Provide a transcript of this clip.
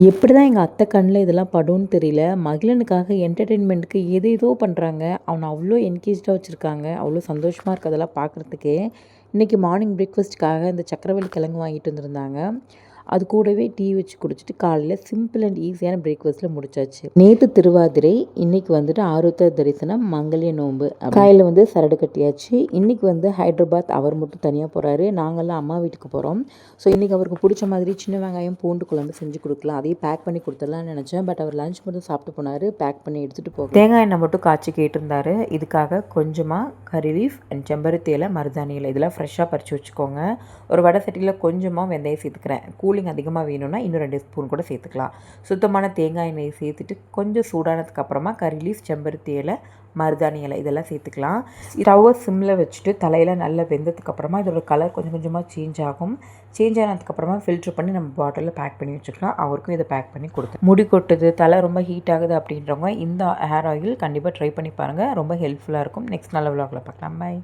எப்படி தான் எங்கள் அத்தை கண்ணில் இதெல்லாம் படும்னு தெரியல. மகிழனுக்காக என்டர்டெயின்மெண்ட்டுக்கு ஏதேதோ பண்ணுறாங்க. அவனை அவ்வளோ என்கேஜ்டாக வச்சுருக்காங்க. அவ்வளோ சந்தோஷமாக இருக்குது அதெல்லாம் பார்க்குறதுக்கே. இன்றைக்கி மார்னிங் பிரேக்ஃபாஸ்ட்டுக்காக இந்த சக்கரவள்ளி கிழங்கு வாங்கிட்டு வந்திருந்தாங்க. அது கூடவே டீ வச்சு குடிச்சிட்டு காலையில் சிம்பிள் அண்ட் ஈஸியான பிரேக்ஃபாஸ்ட்டில் முடிச்சாச்சு. நேற்று திருவாதிரை, இன்றைக்கி வந்துட்டு ஆருத்ரா தரிசனம், மங்கல்ய நோன்பு. காலையில் வந்து சரடு கட்டியாச்சு. இன்றைக்கி வந்து ஹைதராபாத் அவர் மட்டும் தனியாக போகிறாரு. நாங்கள்லாம் அம்மா வீட்டுக்கு போகிறோம். ஸோ இன்றைக்கி அவருக்கு பிடிச்ச மாதிரி சின்ன வெங்காயம் பூண்டு குழம்பு செஞ்சு கொடுக்கலாம். அதையும் பேக் பண்ணி கொடுத்துடலாம்னு நினச்சேன். பட் அவர் லஞ்ச் மட்டும் சாப்பிட்டு போனார். பேக் பண்ணி எடுத்துகிட்டு போக தேங்காய் எண்ணெய் மட்டும் காய்ச்சி கேட்டிருந்தாரு. இதுக்காக கொஞ்சமாக கறி லீஃப் அண்ட் செம்பருத்தி இலை, மருதாணி இலை இதெல்லாம் ஃப்ரெஷ்ஷாக பறித்து வச்சுக்கோங்க. ஒரு வடை சட்டியில் கொஞ்சமாக வெந்தயம் சேர்த்துக்கிறேன். கூலிங் அதிகமாக வேணும்னா இன்னும் 2 ஸ்பூன் கூட சேர்த்துக்கலாம். சுத்தமான தேங்காய் எண்ணெய் சேர்த்துட்டு கொஞ்சம் சூடானதுக்கு அப்புறமா கறி லீஃப், செம்பருத்தி இலை, மருதாணி இலை இதெல்லாம் சேர்த்துக்கலாம். ஸ்டவ்வை சிம்மில் வச்சுட்டு தலையில் நல்லா வெந்ததுக்கு அப்புறமா இதோட கலர் கொஞ்சம் கொஞ்சமாக சேஞ்ச் ஆகும். சேஞ்ச் ஆனதுக்கப்புறமா ஃபில்ட்ரு பண்ணி நம்ம பாட்டிலில் பேக் பண்ணி வச்சுக்கலாம். அவருக்கும் இதை பேக் பண்ணி கொடுத்து முடி கொட்டுது, தலை ரொம்ப ஹீட் ஆகுது அப்படின்றவங்க இந்த ஹேர் ஆயில் கண்டிப்பாக ட்ரை பண்ணி பாருங்கள். ரொம்ப ஹெல்ப்ஃபுல்லாக இருக்கும். நெக்ஸ்ட் நல்ல விலாகில் பார்க்கலாம். பை.